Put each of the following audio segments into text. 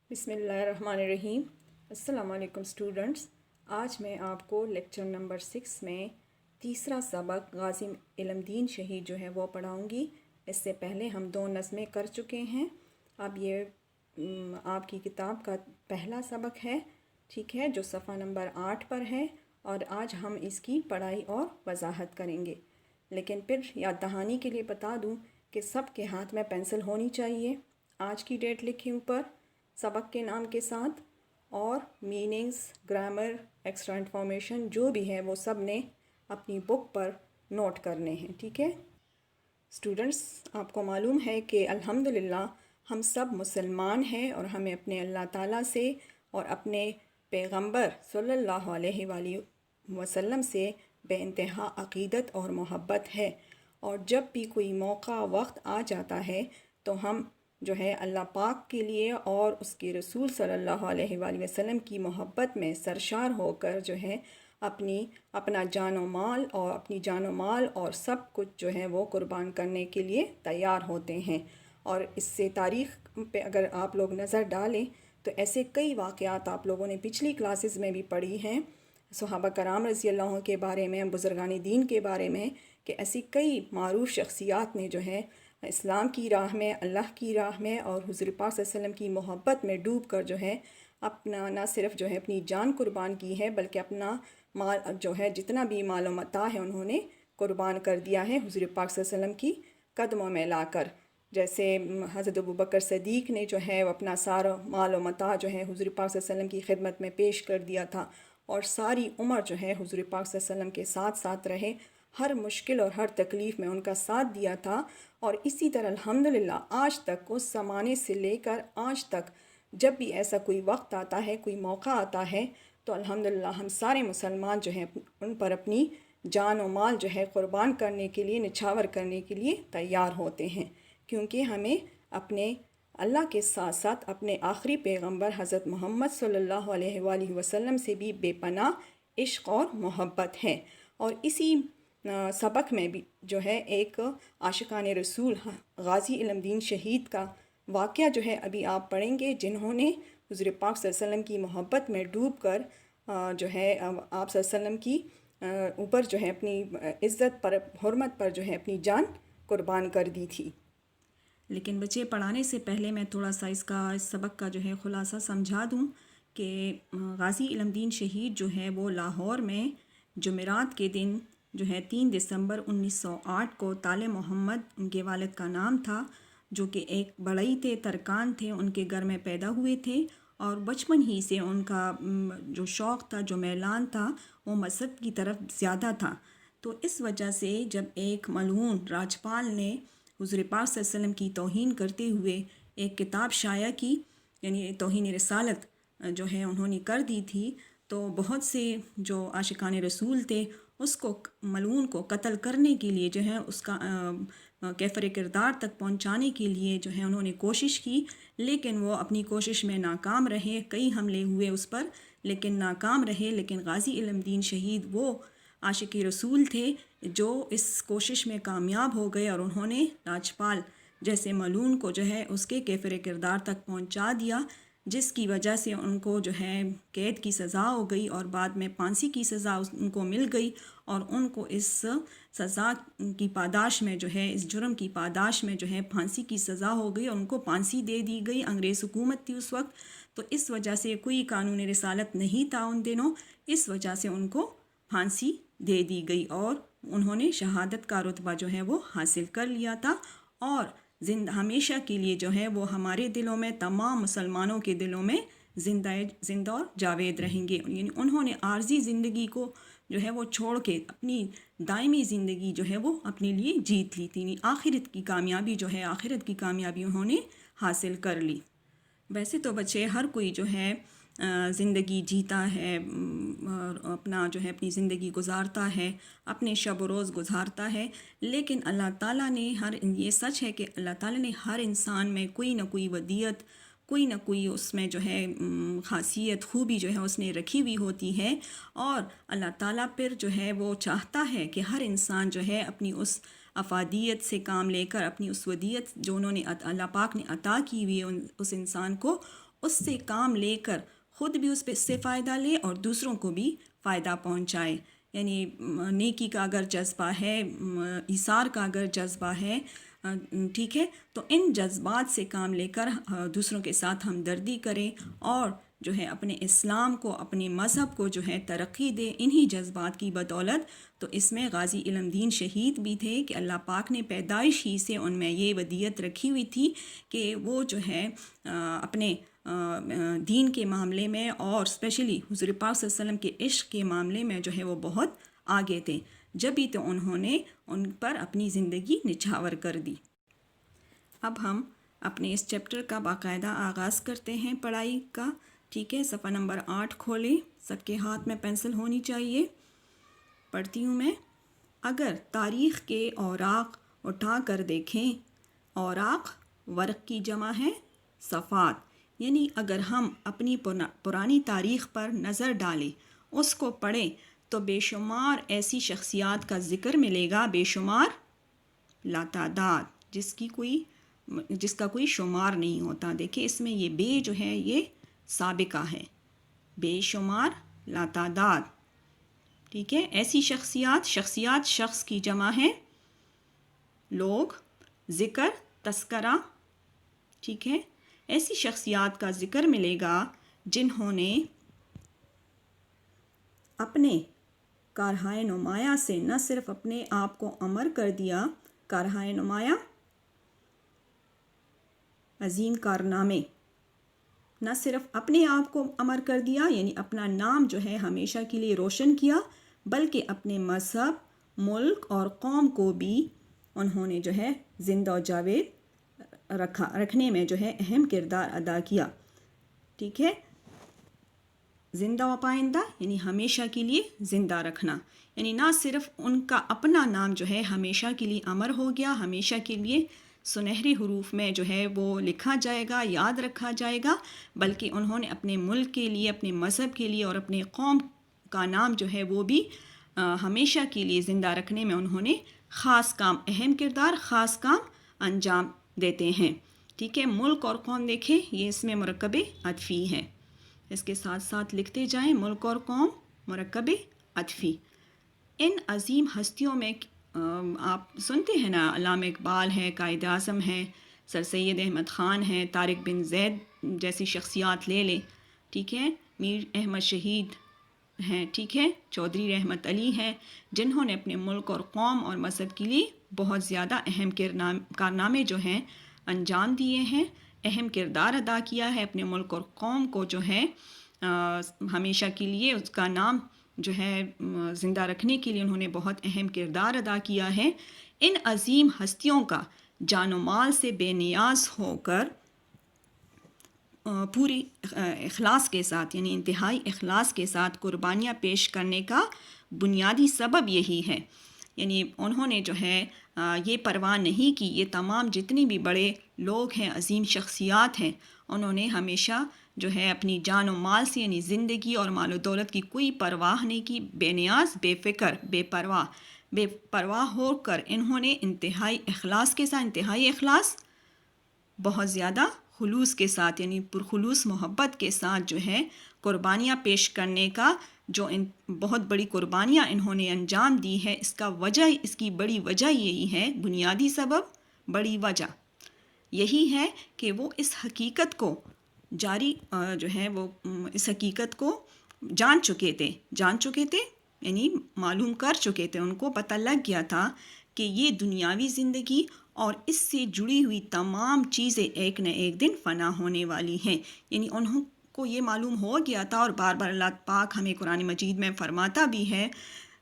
بسم اللہ الرحمن الرحیم۔ السلام علیکم اسٹوڈنٹس، آج میں آپ کو لیکچر نمبر 6 میں تیسرا سبق غازی علم دین شہید جو ہے وہ پڑھاؤں گی۔ اس سے پہلے ہم 2 نظمیں کر چکے ہیں۔ اب یہ آپ کی کتاب کا پہلا سبق ہے، ٹھیک ہے، جو صفحہ نمبر 8 پر ہے، اور آج ہم اس کی پڑھائی اور وضاحت کریں گے۔ لیکن پھر یاد دہانی کے لیے بتا دوں کہ سب کے ہاتھ میں پینسل ہونی چاہیے۔ آج کی ڈیٹ لکھیں اوپر سبق کے نام کے ساتھ، اور میننگز، گرامر، ایکسٹرا انفارمیشن جو بھی ہے وہ سب نے اپنی بک پر نوٹ کرنے ہیں، ٹھیک ہے اسٹوڈنٹس۔ آپ کو معلوم ہے کہ الحمدللہ ہم سب مسلمان ہیں، اور ہمیں اپنے اللہ تعالیٰ سے اور اپنے پیغمبر صلی اللہ علیہ وآلہ وسلم سے بے انتہا عقیدت اور محبت ہے، اور جب بھی کوئی موقع وقت آ جاتا ہے تو ہم جو ہے اللہ پاک کے لیے اور اس کے رسول صلی اللہ علیہ وآلہ وسلم کی محبت میں سرشار ہو کر جو ہے اپنا جان و مال اور سب کچھ جو ہے وہ قربان کرنے کے لیے تیار ہوتے ہیں۔ اور اس سے تاریخ پہ اگر آپ لوگ نظر ڈالیں تو ایسے کئی واقعات آپ لوگوں نے پچھلی کلاسز میں بھی پڑھی ہیں، صحابہ کرام رضی اللہ عنہ کے بارے میں، بزرگان دین کے بارے میں، کہ ایسی کئی معروف شخصیات نے جو ہے اسلام کی راہ میں، اللہ کی راہ میں اور حضور پاک صلی اللہ علیہ وسلم کی محبت میں ڈوب کر جو ہے اپنا نہ صرف جو ہے اپنی جان قربان کی ہے، بلکہ اپنا مال جو ہے جتنا بھی مال و متاع ہے انہوں نے قربان کر دیا ہے حضور پاک صلی اللہ علیہ وسلم کی قدموں میں لا کر۔ جیسے حضرت ابوبکر صدیق نے جو ہے اپنا سارا مال و متاع جو ہے حضور پاک صلی اللہ علیہ وسلم کی خدمت میں پیش کر دیا تھا، اور ساری عمر جو ہے حضور پاک صلی اللہ علیہ وسلم کے ساتھ رہے، ہر مشکل اور ہر تکلیف میں ان کا ساتھ دیا تھا۔ اور اسی طرح الحمدللہ آج تک، اس زمانے سے لے کر آج تک، جب بھی ایسا کوئی وقت آتا ہے، کوئی موقع آتا ہے، تو الحمدللہ ہم سارے مسلمان جو ہیں ان پر اپنی جان و مال جو ہے قربان کرنے کے لیے، نچھاور کرنے کے لیے تیار ہوتے ہیں، کیونکہ ہمیں اپنے اللہ کے ساتھ ساتھ اپنے آخری پیغمبر حضرت محمد صلی اللہ علیہ وآلہ وسلم سے بھی بے پناہ عشق اور محبت ہے۔ اور اسی سبق میں بھی جو ہے ایک عاشقان رسول غازی علم دین شہید کا واقعہ جو ہے ابھی آپ پڑھیں گے، جنہوں نے حضور پاک صلی اللہ علیہ وسلم کی محبت میں ڈوب کر جو ہے آپ صلی اللہ علیہ وسلم کی اوپر جو ہے اپنی عزت پر، حرمت پر جو ہے اپنی جان قربان کر دی تھی۔ لیکن بچے، پڑھانے سے پہلے میں تھوڑا سا اس سبق کا جو ہے خلاصہ سمجھا دوں کہ غازی علم دین شہید جو ہے وہ لاہور میں جمعرات کے دن جو ہے 3 دسمبر 1908 کو طالع محمد ان کے والد کا نام تھا، جو کہ ایک بڑئی تھے، ترکان تھے، ان کے گھر میں پیدا ہوئے تھے، اور بچپن ہی سے ان کا جو شوق تھا، جو میلان تھا، وہ مذہب کی طرف زیادہ تھا۔ تو اس وجہ سے جب ایک ملعون راجپال نے حضور پاک صلی اللہ علیہ وسلم کی توہین کرتے ہوئے ایک کتاب شائع کی، یعنی توہین رسالت جو ہے انہوں نے کر دی تھی، تو بہت سے جو عاشقان رسول تھے اس کو، ملعون کو قتل کرنے کے لیے جو ہے اس کا کیفر کردار تک پہنچانے کے لیے جو ہے انہوں نے کوشش کی، لیکن وہ اپنی کوشش میں ناکام رہے۔ کئی حملے ہوئے اس پر لیکن ناکام رہے۔ لیکن غازی علم دین شہید وہ عاشق رسول تھے جو اس کوشش میں کامیاب ہو گئے، اور انہوں نے راجپال جیسے ملعون کو جو ہے اس کے کیفر کردار تک پہنچا دیا، جس کی وجہ سے ان کو جو ہے قید کی سزا ہو گئی، اور بعد میں پھانسی کی سزا ان کو مل گئی، اور ان کو اس سزا کی پاداش میں جو ہے، اس جرم کی پاداش میں جو ہے پھانسی کی سزا ہو گئی، اور ان کو پھانسی دے دی گئی۔ انگریز حکومت تھی اس وقت، تو اس وجہ سے کوئی قانون رسالت نہیں تھا ان دنوں، اس وجہ سے ان کو پھانسی دے دی گئی، اور انہوں نے شہادت کا رتبہ جو ہے وہ حاصل کر لیا تھا، اور ہمیشہ کے لیے جو ہے وہ ہمارے دلوں میں، تمام مسلمانوں کے دلوں میں زندہ اور جاوید رہیں گے۔ یعنی انہوں نے عارضی زندگی کو جو ہے وہ چھوڑ کے اپنی دائمی زندگی جو ہے وہ اپنے لیے جیت لی تھی، یعنی آخرت کی کامیابی جو ہے، آخرت کی کامیابی انہوں نے حاصل کر لی۔ ویسے تو بچے ہر کوئی جو ہے زندگی جیتا ہے، اپنا جو ہے اپنی زندگی گزارتا ہے، اپنے شب و روز گزارتا ہے، لیکن اللہ تعالیٰ نے یہ سچ ہے کہ اللہ تعالیٰ نے ہر انسان میں کوئی نہ کوئی ودیت، کوئی نہ کوئی اس میں جو ہے خاصیت، خوبی جو ہے اس نے رکھی ہوئی ہوتی ہے، اور اللہ تعالیٰ پھر جو ہے وہ چاہتا ہے کہ ہر انسان جو ہے اپنی اس افادیت سے کام لے کر، اپنی اس ودیت جو انہوں نے اللہ پاک نے عطا کی ہوئی ہے اس انسان کو، اس سے کام لے کر خود بھی اس سے فائدہ لے اور دوسروں کو بھی فائدہ پہنچائے. یعنی نیکی کا اگر جذبہ ہے، ایثار کا اگر جذبہ ہے، ٹھیک ہے، تو ان جذبات سے کام لے کر دوسروں کے ساتھ ہمدردی کریں اور جو ہے اپنے اسلام کو، اپنے مذہب کو جو ہے ترقی دے انہی جذبات کی بدولت. تو اس میں غازی علم دین شہید بھی تھے کہ اللہ پاک نے پیدائش ہی سے ان میں یہ ودیت رکھی ہوئی تھی کہ وہ جو ہے اپنے دین کے معاملے میں اور اسپیشلی حضور پاک صلی اللہ علیہ وسلم کے عشق کے معاملے میں جو ہے وہ بہت آگے تھے. جبھی تو انہوں نے ان پر اپنی زندگی نچھاور کر دی. اب ہم اپنے اس چیپٹر کا باقاعدہ آغاز کرتے ہیں پڑھائی کا. ٹھیک ہے، صفحہ نمبر 8 کھولیں. سب کے ہاتھ میں پینسل ہونی چاہیے. پڑھتی ہوں میں. اگر تاریخ کے اوراق اٹھا کر دیکھیں، اوراق ورق کی جمع ہے، صفحات، یعنی اگر ہم اپنی پرانی تاریخ پر نظر ڈالیں، اس کو پڑھیں تو بے شمار ایسی شخصیات کا ذکر ملے گا، بے شمار لاتعداد، جس کا کوئی شمار نہیں ہوتا. دیکھیں اس میں یہ بے جو ہے یہ سابقہ ہے، بے شمار لاتعداد. ٹھیک ہے، ایسی شخصیات شخص کی جمع ہے، لوگ، ذکر، تذکرہ. ٹھیک ہے، ایسی شخصیات کا ذکر ملے گا جنہوں نے اپنے کارہائے نمایاں سے نہ صرف اپنے آپ کو امر کر دیا، کارہائے نمایاں عظیم کارنامے، نہ صرف اپنے آپ کو امر کر دیا یعنی اپنا نام جو ہے ہمیشہ کے لیے روشن کیا، بلکہ اپنے مذہب، ملک اور قوم کو بھی انہوں نے جو ہے زندہ و جاوید رکھنے میں جو ہے اہم کردار ادا کیا. ٹھیک ہے، زندہ و پائندہ یعنی ہمیشہ کے لیے زندہ رکھنا، یعنی نہ صرف ان کا اپنا نام جو ہے ہمیشہ کے لیے امر ہو گیا، ہمیشہ کے لیے سنہری حروف میں جو ہے وہ لکھا جائے گا، یاد رکھا جائے گا، بلکہ انہوں نے اپنے ملک کے لیے، اپنے مذہب کے لیے اور اپنے قوم کا نام جو ہے وہ بھی ہمیشہ کے لیے زندہ رکھنے میں انہوں نے خاص کام، اہم کردار، خاص کام انجام دیتے ہیں. ٹھیک ہے، ملک اور قوم دیکھیں یہ اس میں مرکب عطفی ہے، اس کے ساتھ ساتھ لکھتے جائیں، ملک اور قوم مرکب عطفی. ان عظیم ہستیوں میں آپ سنتے ہیں نا، علامہ اقبال ہے، قائد اعظم ہے، سر سید احمد خان ہے، طارق بن زید جیسی شخصیات لے لیں. ٹھیک ہے، میر احمد شہید ہیں، ٹھیک ہے، چودھری رحمت علی ہیں، جنہوں نے اپنے ملک اور قوم اور مذہب کے لیے بہت زیادہ اہم کارنامے جو ہیں انجام دیے ہیں، اہم کردار ادا کیا ہے. اپنے ملک اور قوم کو جو ہے ہمیشہ کے لیے اس کا نام جو ہے زندہ رکھنے کے لیے انہوں نے بہت اہم کردار ادا کیا ہے. ان عظیم ہستیوں کا جان و مال سے بے نیاز ہو کر پوری اخلاص کے ساتھ یعنی انتہائی اخلاص کے ساتھ قربانیاں پیش کرنے کا بنیادی سبب یہی ہے. یعنی انہوں نے جو ہے یہ پرواہ نہیں کی، یہ تمام جتنے بھی بڑے لوگ ہیں، عظیم شخصیات ہیں، انہوں نے ہمیشہ جو ہے اپنی جان و مال سے یعنی زندگی اور مال و دولت کی کوئی پرواہ نہیں کی، بے نیاز، بے فکر، بے پرواہ ہو کر انہوں نے انتہائی اخلاص کے ساتھ، انتہائی اخلاص، بہت زیادہ خلوص کے ساتھ یعنی پرخلوص محبت کے ساتھ جو ہے قربانیاں پیش کرنے کا جو بہت بڑی قربانیاں انہوں نے انجام دی ہے، اس کی بڑی وجہ یہی ہے، بنیادی سبب، بڑی وجہ یہی ہے کہ وہ اس حقیقت کو جو ہے وہ اس حقیقت کو جان چکے تھے یعنی معلوم کر چکے تھے، ان کو پتہ لگ گیا تھا کہ یہ دنیاوی زندگی اور اس سے جڑی ہوئی تمام چیزیں ایک نہ ایک دن فنا ہونے والی ہیں. یعنی انہوں کو یہ معلوم ہو گیا تھا، اور بار بار اللہ پاک ہمیں قرآن مجید میں فرماتا بھی ہے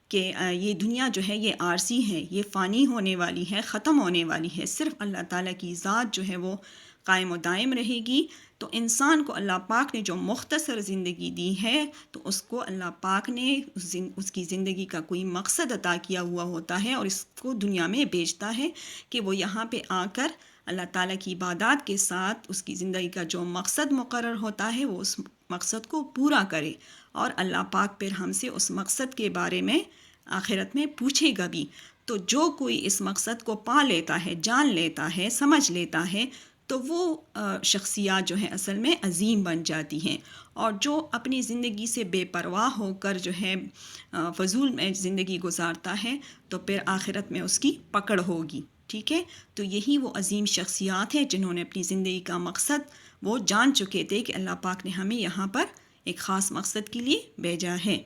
کہ یہ دنیا جو ہے یہ عارضی ہے، یہ فانی ہونے والی ہے، ختم ہونے والی ہے، صرف اللہ تعالیٰ کی ذات جو ہے وہ قائم و دائم رہے گی. تو انسان کو اللہ پاک نے جو مختصر زندگی دی ہے تو اس کو اللہ پاک نے اس کی زندگی کا کوئی مقصد عطا کیا ہوا ہوتا ہے اور اس کو دنیا میں بھیجتا ہے کہ وہ یہاں پہ آ کر اللہ تعالیٰ کی عبادات کے ساتھ اس کی زندگی کا جو مقصد مقرر ہوتا ہے وہ اس مقصد کو پورا کرے، اور اللہ پاک پھر ہم سے اس مقصد کے بارے میں آخرت میں پوچھے گا بھی. تو جو کوئی اس مقصد کو پا لیتا ہے، جان لیتا ہے، سمجھ لیتا ہے، تو وہ شخصیات جو ہیں اصل میں عظیم بن جاتی ہیں، اور جو اپنی زندگی سے بے پرواہ ہو کر جو ہے فضول میں زندگی گزارتا ہے تو پھر آخرت میں اس کی پکڑ ہوگی. ٹھیک ہے، تو یہی وہ عظیم شخصیات ہیں جنہوں نے اپنی زندگی کا مقصد وہ جان چکے تھے کہ اللہ پاک نے ہمیں یہاں پر ایک خاص مقصد کے لیے بھیجا ہے.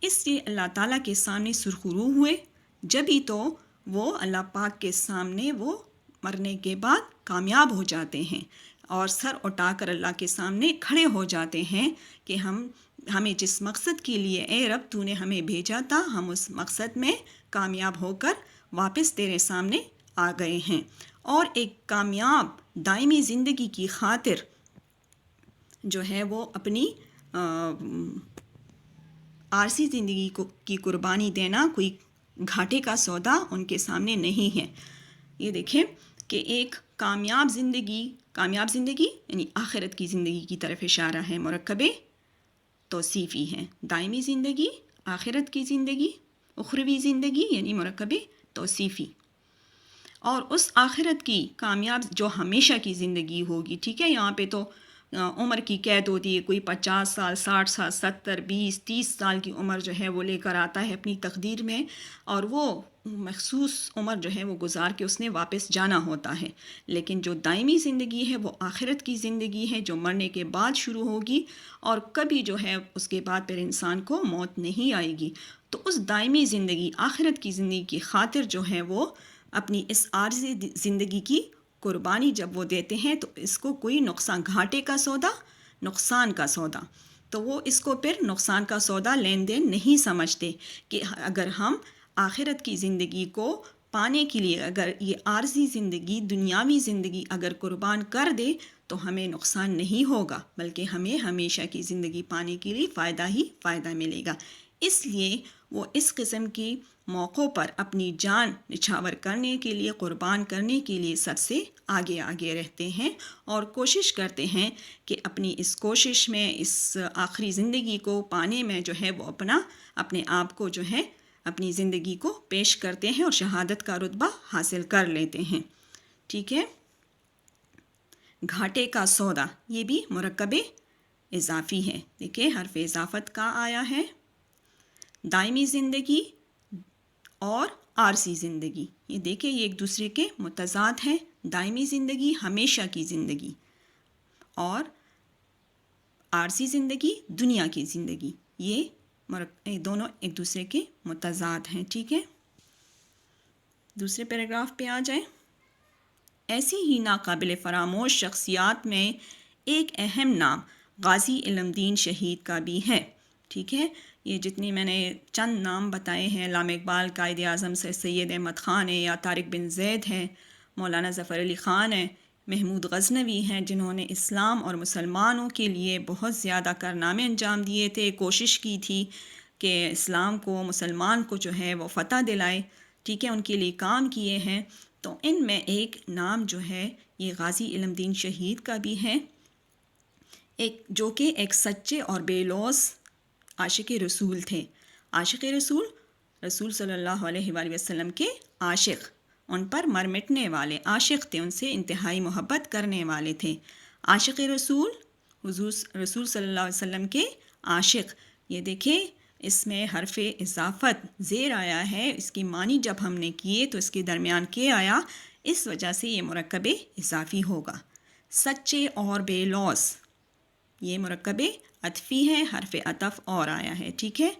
اس لیے اللہ تعالیٰ کے سامنے سرخرو ہوئے، جبھی تو وہ اللہ پاک کے سامنے وہ مرنے کے بعد کامیاب ہو جاتے ہیں اور سر اٹھا کر اللہ کے سامنے کھڑے ہو جاتے ہیں کہ ہمیں جس مقصد کے لیے اے رب تو نے ہمیں بھیجا تھا، ہم اس مقصد میں کامیاب ہو کر واپس تیرے سامنے آ گئے ہیں. اور ایک کامیاب دائمی زندگی کی خاطر جو ہے وہ اپنی عارضی زندگی کی قربانی دینا کوئی گھاٹے کا سودا ان کے سامنے نہیں ہے. یہ دیکھیں کہ ایک کامیاب زندگی یعنی آخرت کی زندگی کی طرف اشارہ ہے، مرکب توصیفی ہے. دائمی زندگی، آخرت کی زندگی، اخروی زندگی یعنی مرکب توصیفی. اور اس آخرت کی کامیاب جو ہمیشہ کی زندگی ہوگی. ٹھیک ہے، یہاں پہ تو عمر کی قید ہوتی ہے، کوئی 50 سال، 60 سال، 70، 20، 30 سال کی عمر جو ہے وہ لے کر آتا ہے اپنی تقدیر میں، اور وہ مخصوص عمر جو ہے وہ گزار کے اس نے واپس جانا ہوتا ہے. لیکن جو دائمی زندگی ہے وہ آخرت کی زندگی ہے جو مرنے کے بعد شروع ہوگی، اور کبھی جو ہے اس کے بعد پھر انسان کو موت نہیں آئے گی. تو اس dائمی زندگی، آخرت کی زندگی کی خاطر جو ہے وہ اپنی اس عارضی زندگی کی قربانی جب وہ دیتے ہیں تو اس کو کوئی گھاٹے کا سودا، نقصان کا سودا، تو وہ اس کو پھر نقصان کا سودا لین دین نہیں سمجھتے کہ اگر ہم آخرت کی زندگی کو پانے کے لیے اگر یہ عارضی زندگی، دنیاوی زندگی اگر قربان کر دے تو ہمیں نقصان نہیں ہوگا، بلکہ ہمیں ہمیشہ کی زندگی پانے کے لیے فائدہ ہی فائدہ ملے گا. اس لیے وہ اس قسم کی موقعوں پر اپنی جان نچھاور کرنے کے لیے، قربان کرنے کے لیے سب سے آگے رہتے ہیں اور کوشش کرتے ہیں کہ اپنی اس کوشش میں، اس آخری زندگی کو پانے میں جو ہے وہ اپنے آپ کو جو ہے اپنی زندگی کو پیش کرتے ہیں اور شہادت کا رتبہ حاصل کر لیتے ہیں. ٹھیک ہے، گھاٹے کا سودا یہ بھی مرکب اضافی ہے. دیکھیں حرف اضافت کا آیا ہے. دائمی زندگی اور عارضی زندگی، یہ دیکھیں یہ ایک دوسرے کے متضاد ہیں. دائمی زندگی ہمیشہ کی زندگی، اور عارضی زندگی دنیا کی زندگی، یہ دونوں ایک دوسرے کے متضاد ہیں. ٹھیک ہے، دوسرے پیراگراف پہ آ جائیں. ایسی ہی ناقابل فراموش شخصیات میں ایک اہم نام غازی علم دین شہید کا بھی ہے. ٹھیک ہے، یہ جتنی میں نے چند نام بتائے ہیں، علامہ اقبال، قائد اعظم سے سید احمد خان ہیں، یا طارق بن زید ہیں، مولانا ظفر علی خان ہیں، محمود غزنوی ہیں، جنہوں نے اسلام اور مسلمانوں کے لیے بہت زیادہ کارنامے انجام دیے تھے، کوشش کی تھی کہ اسلام کو، مسلمان کو جو ہے وہ فتح دلائے. ٹھیک ہے، ان کے لیے کام کیے ہیں. تو ان میں ایک نام جو ہے یہ غازی علم دین شہید کا بھی ہے، جو کہ ایک سچے اور بے لوث عاشق رسول تھے. عاشق رسول صلی اللہ علیہ وآلہ وسلم کے عاشق، ان پر مر مٹنے والے عاشق تھے، ان سے انتہائی محبت کرنے والے تھے. عاشق رسول، رسول صلی اللہ علیہ وسلم کے عاشق. یہ دیکھیں اس میں حرف اضافت زیر آیا ہے، اس کی معنی جب ہم نے کیے تو اس کے درمیان کے آیا، اس وجہ سے یہ مرکب اضافی ہوگا. سچے اور بے لوث یہ مرکب عطفی ہے، حرف عطف اور آیا ہے. ٹھیک ہے،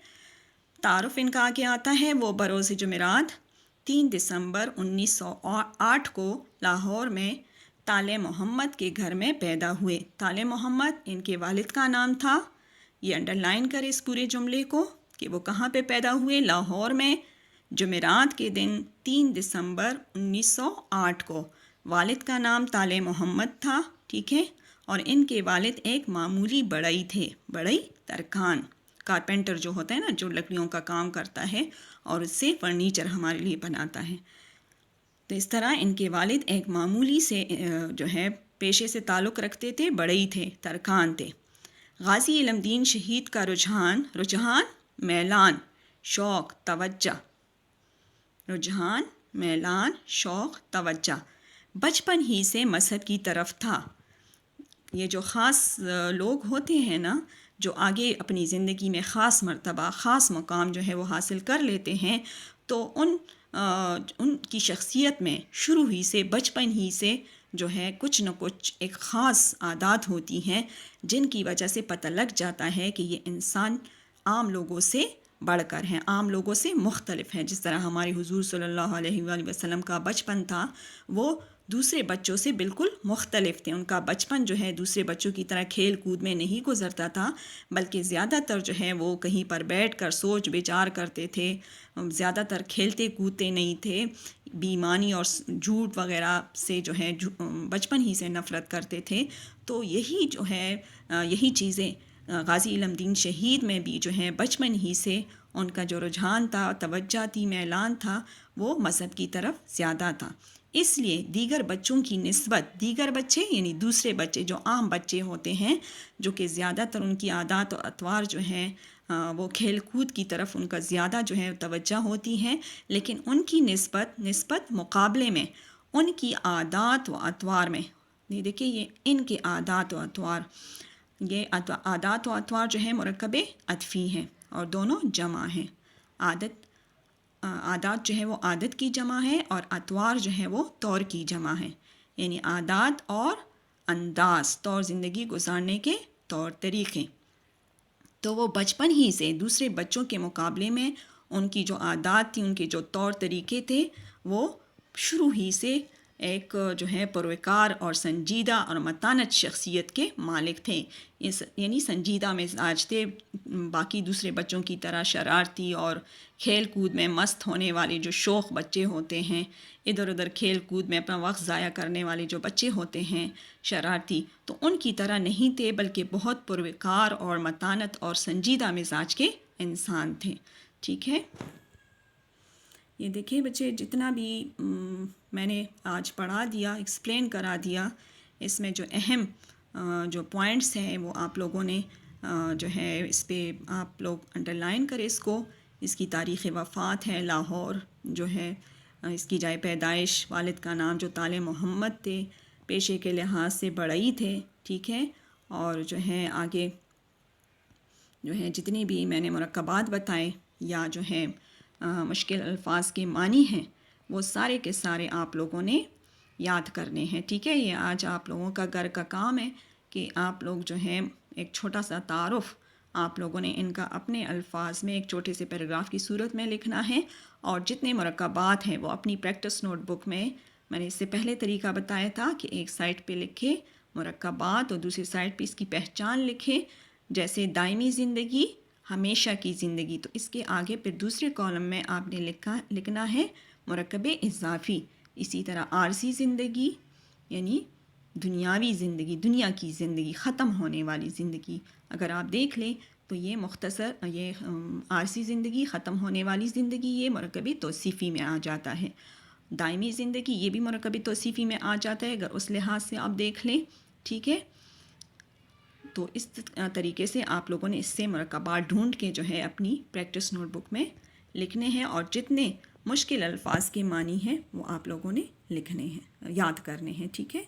تعارف ان کا آگے آتا ہے. وہ بروز جمعرات 3 دسمبر 1908 کو لاہور میں طالع محمد کے گھر میں پیدا ہوئے. طالع محمد ان کے والد کا نام تھا. یہ انڈر لائن کرے اس پورے جملے کو کہ وہ کہاں پہ پیدا ہوئے، لاہور میں، جمعرات کے دن 3 دسمبر 1908 کو. والد کا نام طالع محمد تھا. ٹھیک ہے، اور ان کے والد ایک معمولی بڑئی تھے، بڑئی ترکھان، کارپینٹر جو ہوتا ہے نا، جو لکڑیوں کا کام کرتا ہے اور اس سے فرنیچر ہمارے لیے بناتا ہے. تو اس طرح ان کے والد ایک معمولی سے جو ہے پیشے سے تعلق رکھتے تھے، بڑئی تھے، ترکھان تھے. غازی علم دین شہید کا رجحان میلان، شوق، توجہ. بچپن ہی سے مذہب کی طرف تھا۔ یہ جو خاص لوگ ہوتے ہیں نا، جو آگے اپنی زندگی میں خاص مرتبہ، خاص مقام جو ہے وہ حاصل کر لیتے ہیں، تو ان کی شخصیت میں شروع ہی سے، بچپن ہی سے جو ہے کچھ نہ کچھ ایک خاص عادات ہوتی ہیں جن کی وجہ سے پتہ لگ جاتا ہے کہ یہ انسان عام لوگوں سے بڑھ کر ہیں، عام لوگوں سے مختلف ہیں۔ جس طرح ہمارے حضور صلی اللہ علیہ وآلہ وسلم کا بچپن تھا، وہ دوسرے بچوں سے بالکل مختلف تھے۔ ان کا بچپن جو ہے دوسرے بچوں کی طرح کھیل کود میں نہیں گزرتا تھا، بلکہ زیادہ تر جو ہے وہ کہیں پر بیٹھ کر سوچ بچار کرتے تھے، زیادہ تر کھیلتے کودتے نہیں تھے، بےایمانی اور جھوٹ وغیرہ سے جو ہے بچپن ہی سے نفرت کرتے تھے۔ تو یہی جو ہے یہی چیزیں غازی علم دین شہید میں بھی جو ہے بچپن ہی سے ان کا جو رجحان تھا، توجہ تھی، میلان تھا، وہ مذہب کی طرف زیادہ تھا۔ اس لیے دیگر بچوں کی نسبت، دیگر بچے یعنی دوسرے بچے جو عام بچے ہوتے ہیں، جو کہ زیادہ تر ان کی عادات و اطوار جو ہیں وہ کھیل کود کی طرف ان کا زیادہ جو ہے توجہ ہوتی ہیں، لیکن ان کی نسبت مقابلے میں ان کی عادات و اطوار میں، یہ دیکھیں یہ ان کے عادات و اطوار، یہ عادات و اطوار جو ہے مرکب عطفی ہیں اور دونوں جمع ہیں۔ عادات جو ہے وہ عادت کی جمع ہے اور اطوار جو ہے وہ طور کی جمع ہے، یعنی عادات اور انداز، طور زندگی گزارنے کے طور طریقے۔ تو وہ بچپن ہی سے دوسرے بچوں کے مقابلے میں ان کی جو عادات تھی، ان کے جو طور طریقے تھے، وہ شروع ہی سے ایک جو ہے پروکار اور سنجیدہ اور متانت شخصیت کے مالک تھے، یعنی سنجیدہ مزاج تھے، باقی دوسرے بچوں کی طرح شرارتی اور کھیل کود میں مست ہونے والے جو شوخ بچے ہوتے ہیں، ادھر ادھر کھیل کود میں اپنا وقت ضائع کرنے والے جو بچے ہوتے ہیں شرارتی، تو ان کی طرح نہیں تھے، بلکہ بہت پروکار اور متانت اور سنجیدہ مزاج کے انسان تھے۔ ٹھیک ہے، یہ دیکھیں بچے، جتنا بھی میں نے آج پڑھا دیا، ایکسپلین کرا دیا، اس میں جو اہم جو پوائنٹس ہیں وہ آپ لوگوں نے جو ہے اس پہ آپ لوگ انڈر لائن کرے اس کی تاریخ وفات ہے لاہور، جو ہے اس کی جائے پیدائش، والد کا نام جو طالع محمد تھے، پیشے کے لحاظ سے بڑئی تھے، ٹھیک ہے، اور جو ہے آگے جو ہے جتنی بھی میں نے مرکبات بتائے یا جو ہے مشکل الفاظ کے معنی ہیں، وہ سارے کے سارے آپ لوگوں نے یاد کرنے ہیں۔ ٹھیک ہے، یہ آج آپ لوگوں کا گھر کا کام ہے کہ آپ لوگ جو ہیں ایک چھوٹا سا تعارف آپ لوگوں نے ان کا اپنے الفاظ میں ایک چھوٹے سے پیراگراف کی صورت میں لکھنا ہے، اور جتنے مرکبات ہیں وہ اپنی پریکٹس نوٹ بک میں نے اس سے پہلے طریقہ بتایا تھا کہ ایک سائٹ پہ لکھے مرکبات اور دوسری سائٹ پہ اس کی پہچان لکھے، جیسے دائمی زندگی، ہمیشہ کی زندگی، تو اس کے آگے پھر دوسرے کالم میں آپ نے لکھنا ہے مرکب اضافی، اسی طرح عارضی زندگی یعنی دنیاوی زندگی، دنیا کی زندگی، ختم ہونے والی زندگی۔ اگر آپ دیکھ لیں تو یہ مختصر، یہ عارضی زندگی، ختم ہونے والی زندگی، یہ مرکب توصیفی میں آ جاتا ہے۔ دائمی زندگی یہ بھی مرکب توصیفی میں آ جاتا ہے، اگر اس لحاظ سے آپ دیکھ لیں، ٹھیک ہے۔ تو اس طریقے سے آپ لوگوں نے اس سے مرکبات ڈھونڈ کے جو ہے اپنی پریکٹس نوٹ بک میں لکھنے ہیں، اور جتنے مشکل الفاظ کے معنی ہیں وہ آپ لوگوں نے لکھنے ہیں، یاد کرنے ہیں، ٹھیک ہے۔